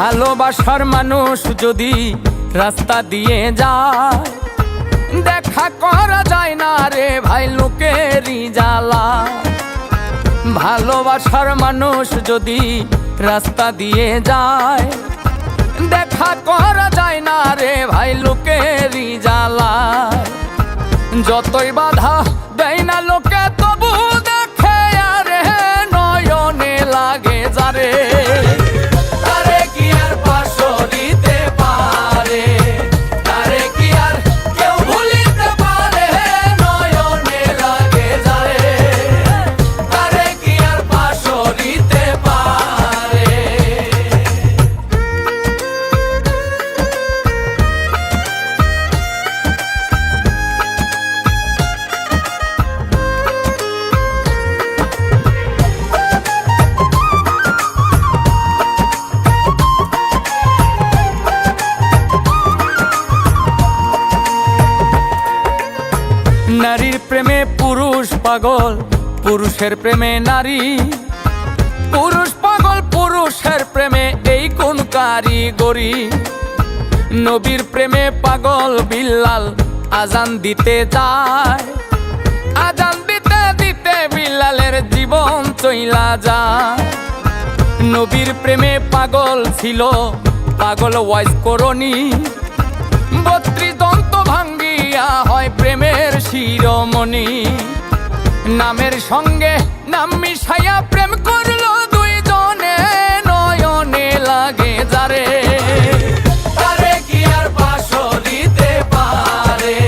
ভালোবাসার মানুষ যদি রাস্তা দিয়ে যায়, দেখা করা যায় না রে ভাই লোকেরই জ্বালা। ভালোবাসার মানুষ যদি রাস্তা দিয়ে যায়, দেখা করা যায় না রে ভাই লোকেরই জ্বালা। যতই বাধা দেয় না লোকে তবু দেখে আরে নয়নে লাগে যারে। তারে কি আর পাশরিতে পারে, তারে কি আর কেউ ভুলিতে পারে, নয়নে লাগে যারে। তারে কি আর পাশরিতে পারে। নারীর প্রেমে পুরুষ পাগল, পুরুষের প্রেমে নারী। পুরুষ পাগল পুরুষের প্রেমে এই কোন কারিগরি। নবীর প্রেমে পাগল বিল্লাল আজান দিতে যায়, আজান দিতে দিতে বিল্লালের জীবন চইলা যায়। নবীর প্রেমে পাগল ছিল পাগল ওয়াইজ করণী। 32 দন্ত ভাঙ্গিয়া হয় প্রেমের শিরোমণি। নামের সঙ্গে নাম মিশাইয়া প্রেম করলো দুইজনে, নয়নে লাগে যারে। তারে কি আর পাশরিতে পারে,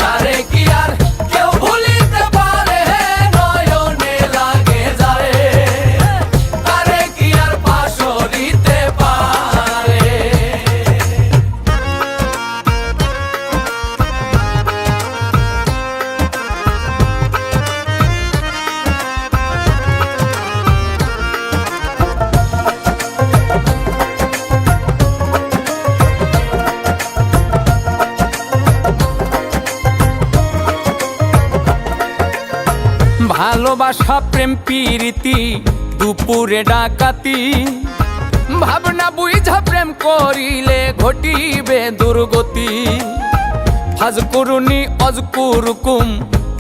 তারে কি আর কেউ ভুলিতে পারে, নয়নে লাগে যারে। তারে কি আর পাশরিতে পারে। ভালোবাসা প্রেম প্রীতি দুপুরে ডাকাতি। ভাবনা বুঝা প্রেম করিলে ঘটিবে দুর্গতি। ফাজকুরুনি অজকুরুকুম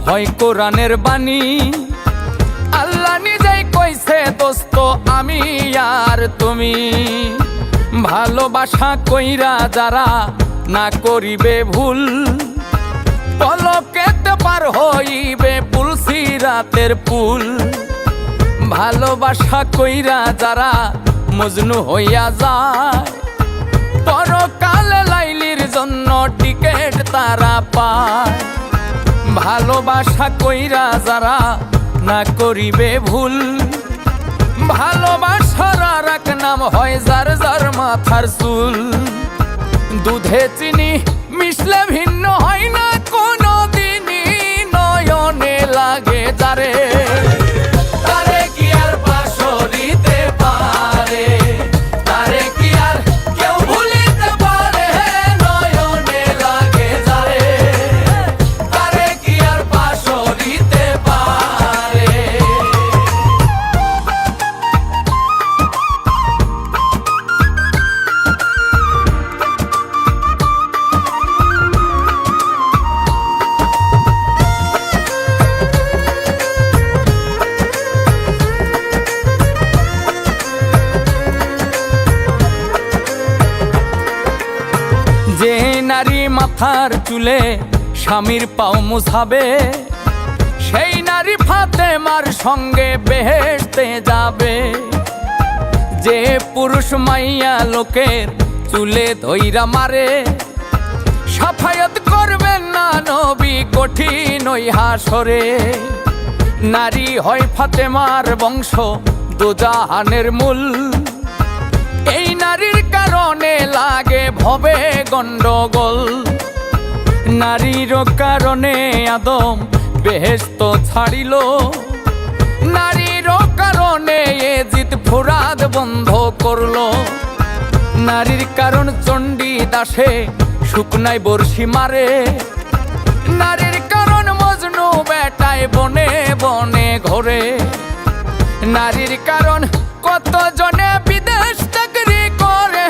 হয় কোরআনের বাণী। আল্লাহ নিজেই কইছে দোস্ত আমি আর তুমি। ভালোবাসা কইরা যারা না করিবে ভুল, পলকেতে পার হইবে পুল সিরাতের পুল। ভালোবাসা কইরা যারা মজনু হইয়া যায়, পরকালে লাইলির জন্য টিকেট তারা পায়। ভালোবাসা কইরা যারা না করিবে ভুল, ভালোবাসার আর এক নাম হয় যার যার মাথার চুল। দুধে চিনি মিশলে ভিন্ন হয় না কোনো দিনই, নয়নে লাগে যারে। তারে কি আর পাশরিতে পারে, তারে কি আর কেউ ভুলিতে পারে, নয়নে লাগে যারে। তারে কি আর পাশরিতে পারে। যে নারী মাথার চুলে স্বামীর পাও মুছাবে, সেই নারী ফাতেমার সঙ্গে বেহেশতে যাবে। যে পুরুষ মাইয়া লোকের চুলে ধইরা মারে, সাফায়াত করবেন না নবী কঠিন ওই হাসরে। নারী হয় ফাতেমার বংশ দোজাহানের মূল। এই নারীর কারণে লাগে ভবে গন্ডগোল। নারীর কারণে আদম বেহেশত ছাড়িল, নারীর কারণে এজিদ ফুরাত বন্ধ করলো। নারীর কারণ চণ্ডী দাসে শুকনায় বর্ষি মারে, নারীর কারণ মজনু বেটায় বনে বনে ঘোরে। নারীর কারণ কত জনে বিদেশ চাকরি করে,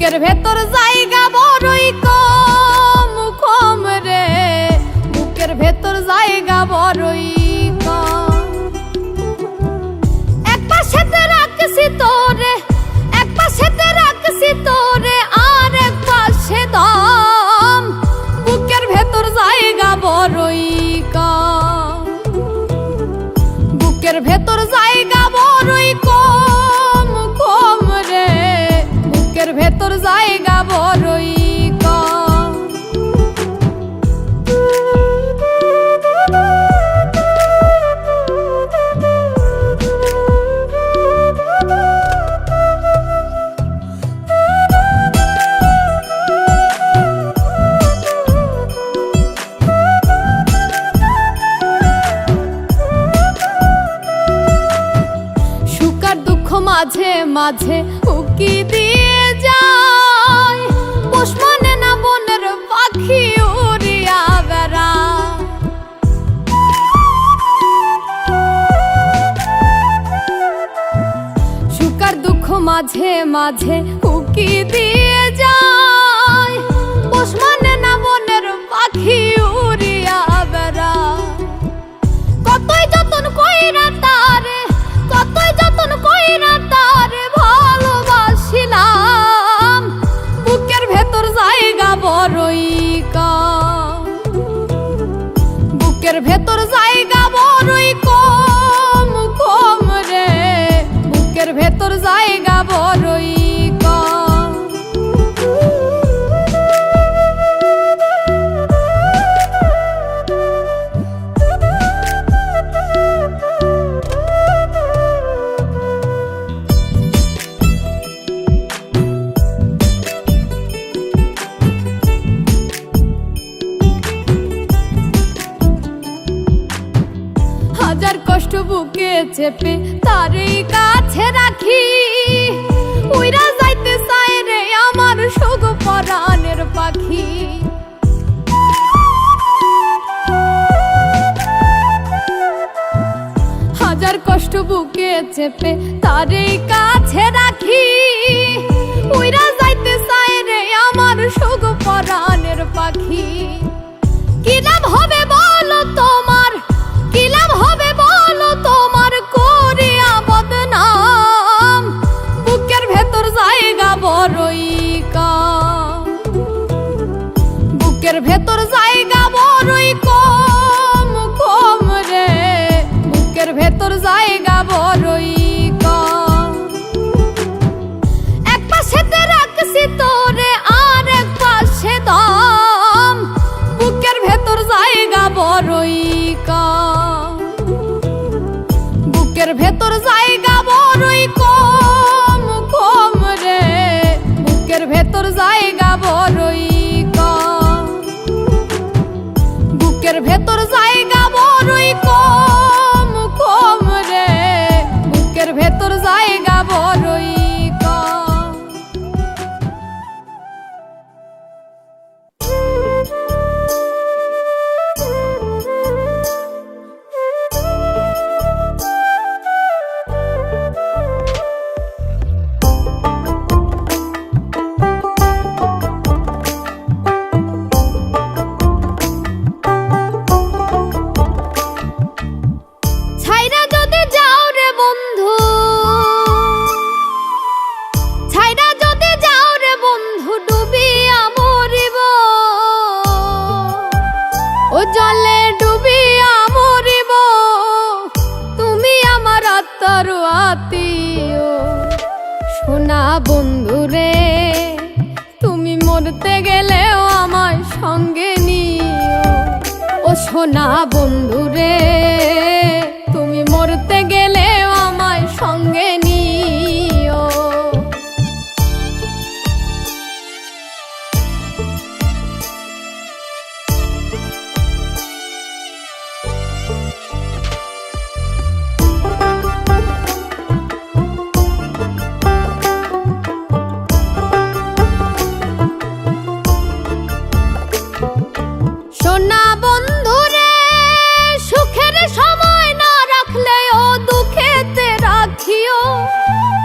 বুকের ভেতর জায়গা বড়ই কম কম রে, বুকের ভেতর জায়গা বড়ই কম। এক পাশেতে রাখছি তোরে, এক পাশেতে রাখছি তোরে, আর এক পাশে দম। বুকের ভেতর জায়গা বড়ই কম, বুকের ভেতর জায়গা বড়ই কম কম রে, বুকের ভেতর জায়গা বড়ই কম। মাঝে মাঝে উকি দিয়ে যায়, পোষ মানে না বনের পাখি উড়িয়া বেড়ায়। সুখ আর দুঃখ মাঝে মাঝে উকি দিয়ে যায়, পোষ মানে না বনের পাখি উড়িয়া বেড়ায়। কতই যতন কইরা তারে, কতই যতন কইরা তারে ভালোবাসিলাম। বুকের ভেতর জায়গা বড়ই কম, বুকের ভেতর জায়গা বড়ই কম কম রে, বুকের ভেতর জায়গা বড়ই কম। হাজার কষ্ট বুকে চেপে তারই কাছে রাখি, উইরা যাইতে চায় রে আমার সুখ পরাণের পাখি। হাজার কষ্ট বুকে চেপে তারই কাছে রাখি, উইরা যাইতে চায় রে আমার সুখ পরাণের পাখি। কি লাভ হবে বলো তোমার, কি লাভ হবে বলো তোমার করিয়া বদনাম। বুকের ভেতর জায়গা বড়ই কম, বুকের ভেতর জায়গা বড়ই কম কম রে, বুকের ভেতর জায়গা বড়ই কম। এক পাশেতে রাখছি তোরে, আর এক পাশে দম। বুকের ভেতর জায়গা বড়ই কম, বুকের ভেতর জায়গা বড়ই কম কম রে, বুকের ভেতর জায়গা বড়ই কম, বুকের ভেতর জায়গা বড়ই কম কম রে, বুকের ভেতর জায়গা বড়ই কম। ছাইরা যদি যাও রে বন্ধু, ছাইরা যদি যাও রে বন্ধু, ডুবিয়া মরিব, ও জলে ডুবিয়া মরিব। তুমি আমার আত্মার আত্মীয় সোনা বন্ধু রে, তুমি মরতে গেলেও আমায় সঙ্গে নিও। ও সোনা বন্ধু রে, তুমি মরতে গেলেও আমায় সঙ্গে নিও। সোনা বন্ধু রে, সুখের সময় না রাখলেও দুঃখেতে রাখিও।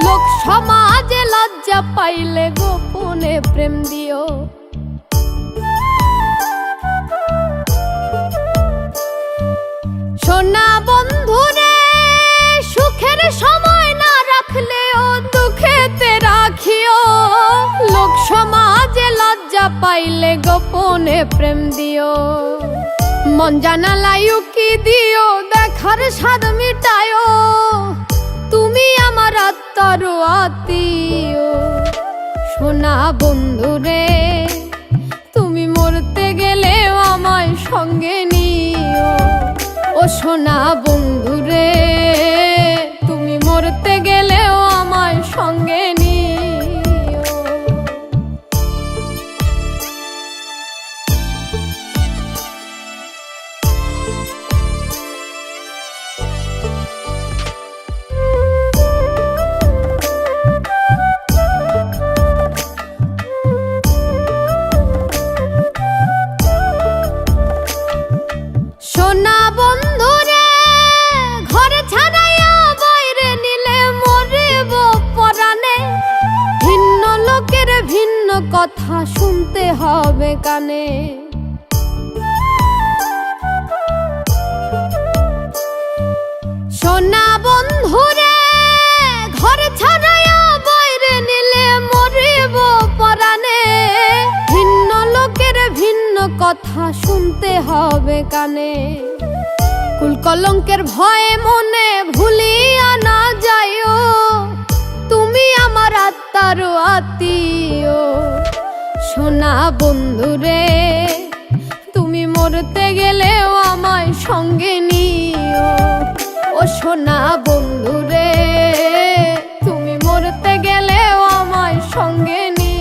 লোক সমাজে লজ্জা পাইলে গোপনে প্রেম দিও। সোনা বন্ধুরে সুখের সময় না রাখলেও দুঃখেতে রাখিও। লোক সমাজে লজ্জা পাইলে গোপনে প্রেম দিও। মন জানালাই উকি দিও, দেখার স্বাদ মিটায়ো। তুমি আমার আত্মার আত্মীয়। সোনা বন্ধুরে তুমি মরতে গেলেও আমায় সঙ্গে নিও। ও সোনা বন্ধুরে তুমি মরতে গেলেও আমায় সঙ্গে নিও। সোনা বন্ধুরে ঘরে ছাড়াইয়া বাইরে নিলে মরিব পরাণে। ভিন্ন লোকের ভিন্ন কথা শুনতে হবে কানে। সোনা বন্ধুরে ঘরে ছাড়াইয়া বাইরে নিলে মরিব পরাণে। ভিন্ন লোকের ভিন্ন কথা শুনতে হবে কানে। কুল কলঙ্কের ভয়ে মনে ভুলিয়া না যাইও। তুমি আমার আত্মার আত্মীয়। সোনা বন্ধুরে তুমি মরতে গেলেও আমায় সঙ্গে নিও। ও সোনা বন্ধুরে তুমি মরতে গেলেও আমায় সঙ্গে নিও।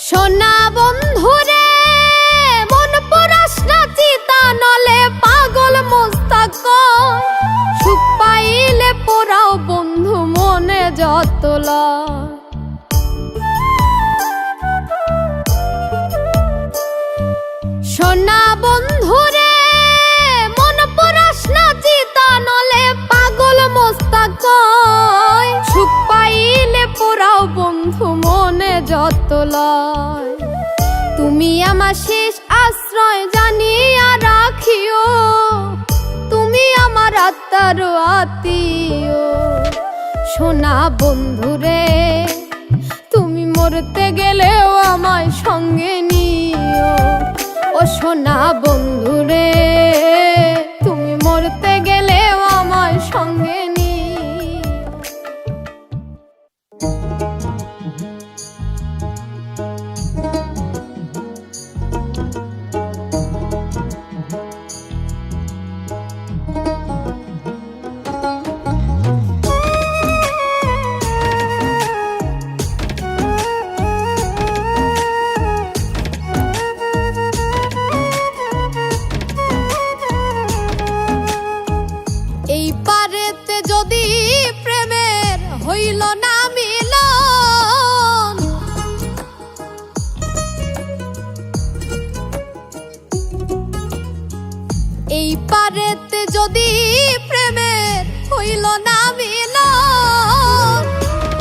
সোনা বন্ধুরে মন পরাস না চিতা নলে পাগল মোস্তাক। সুখ পাইলে পোড়াও বন্ধু মনে যত লয়। সোনা বন্ধুরে মন পরাস না চিতা নলে পাগল মোস্তাক। সুখ পাইলে পোড়াও বন্ধু মনে যত লয়। তুমি আমার শেষ আশ্রয় জানিয়া রাখিও। তুমি আমার আত্মার আত্মীয়। সোনা বন্ধুরে তুমি মরতে গেলেও আমায় সঙ্গে নিও। ও সোনা বন্ধুরে তুমি মরতে গেলেও আমায় সঙ্গে নিও। এই পারেতে যদি প্রেমের হইল না মিলন। এই পারেতে যদি প্রেমের হইল না মিলন।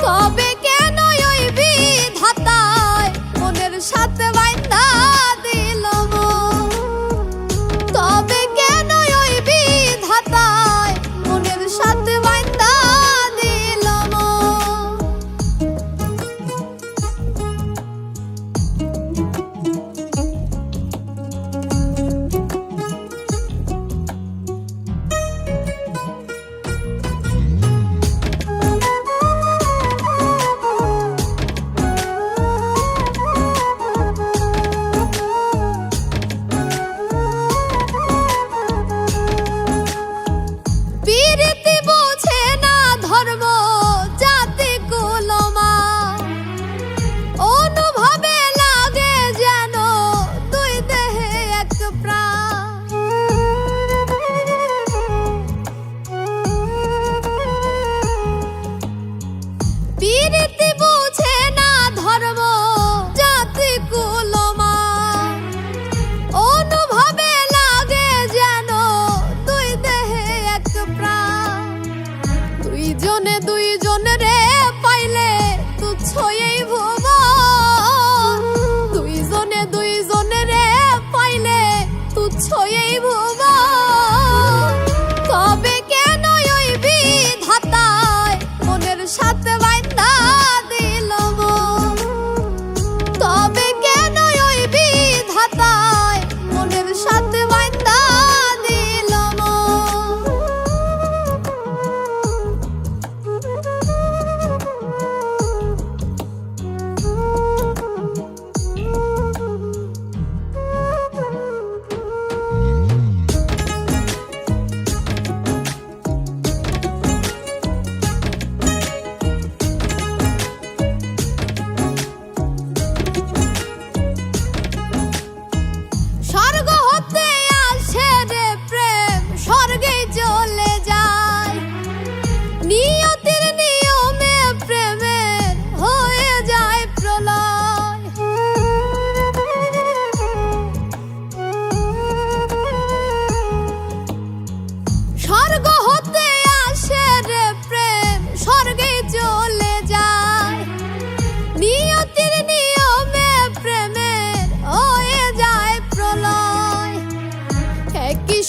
তবে কেন ওই বিধাতায় মনের সাথে বাইন্ধা দিল মন। তবে কেন ওই বিধাতায় মনের সাথে বাইন্ধা দিল মন।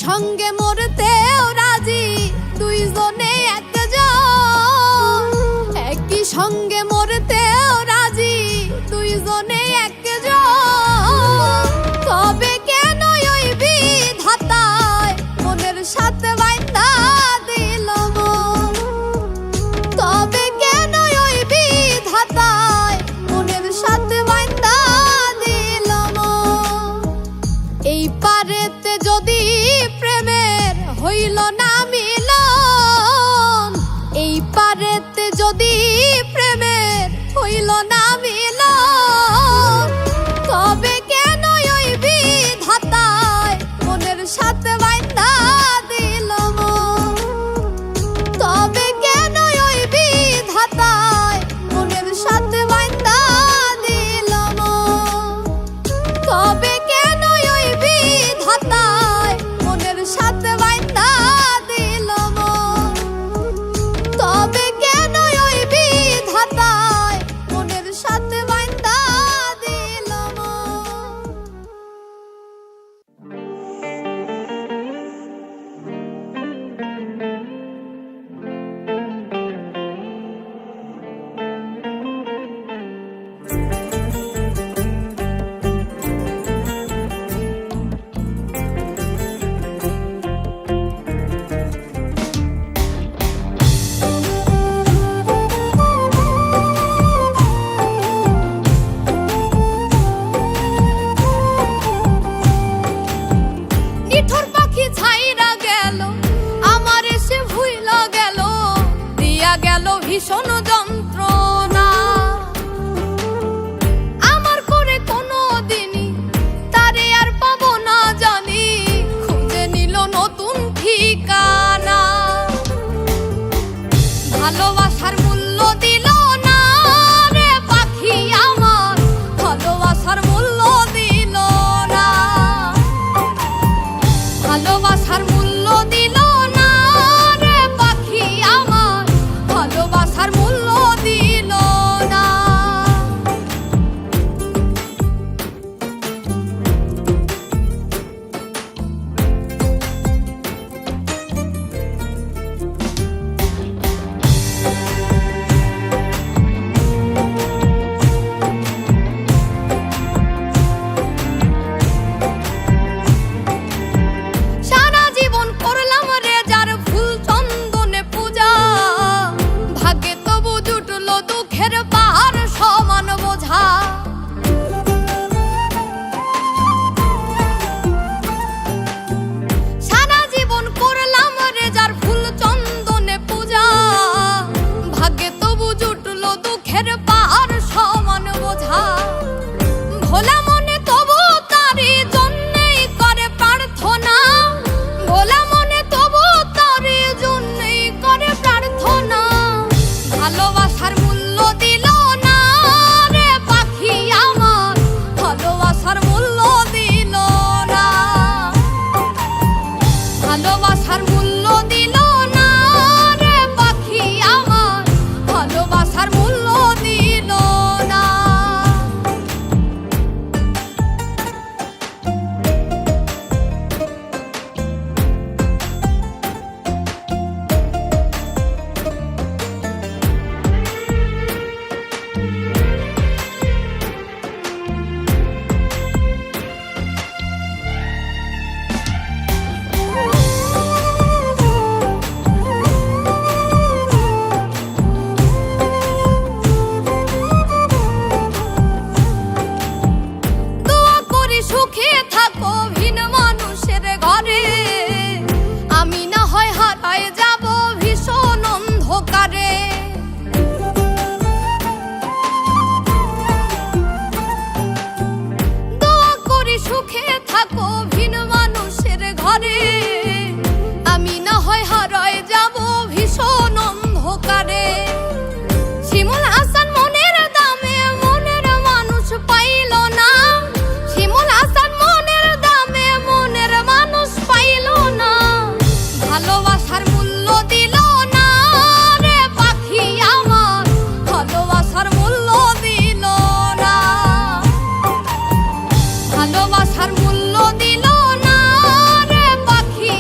সঙ্গে মরতেও রাজি দুইজনে একজন, একই সঙ্গে মরতেও রাজি দুইজনে একজন। তবে কেন ওই বিধাতায় মনের সাথে বাইন্ধা দিল মন, তবে কেন ওই বিধাতায় মনের সাথে বাইন্ধা দিল মন। এই পারেতে যদি প্রেমের হইল না মিলন, এই পারেতে যদি প্রেমের হইল না মিলন, তবে কেন ওই বিধাতায় মনের সাথে বাইন্ধা দিল মন, তবে কেন ওই বিধাতায় মনের সাথে বাইন্ধা দিল মন, তবে কেন ওই বিধাতায় মনের সাথে বাইন্ধা দিল মন, তবে কেন ওই বিধাতায় মনের সাথে বাইন্ধা দিল মন। নিঠুর পাখি ছাইরা গেল আমার, এসে ভুইলা গেল দিয়া গেল ভীষণ যন্ত্রণা। আমার করে কোনো দিনই তারে আর পাবো না জানি, খুঁজে নিল নতুন ঠিকানা। ভালোবাসার মূল্য দিল না রে পাখি আমার, ভালোবাসার মূল্য দিল না, ভালোবাসার মূল্য দিল না রে পাখি আমার, ভালোবাসার মূল্য দিল না। সারা জীবন করলাম রে যার ফুল চন্দনে পূজা, ভাগ্যে তবু জুটলো দুঃখের পাহাড় সমান বোঝা। সারা জীবন করলাম রে যার ফুল চন্দনে পূজা, ভাগ্যে তবু জুটলো দুঃখের পাহাড় সমান বোঝা। ভোলা মনে তবু তারি জন্যই করে প্রার্থনা, ভোলা মনে তবু তারি জন্যই করে প্রার্থনা। ভালোবাসার মূল্য দিল না রে পাখি আমার, ভালোবাসার মূল্য দিল না, ভালোবাসার মূল্য দিল না রে পাখি আমার, ভালোবাসার মূল্য দিল না। দোয়া করি সুখে থাকো ভিন মানুষের ঘরে, আমি না হয় হারায় যাব ভীষণ অন্ধকারে। দোয়া করি সুখে থাকো ভিন মানুষের ঘরে, আমি না হয় হারায় যাব ভীষণ অন্ধকারে। শিমুল হাসান মনের দামে মনের মানুষ পাইল না, শিমুল হাসান মনের দামে মনের মানুষ পাইল না। ভালোবাসার মূল্য দিল না রে পাখি আমার, ভালোবাসার মূল্য দিল না, ভালোবাসার মূল্য দিল না রে পাখি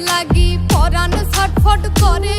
লাগি পরাণ ছটফট করে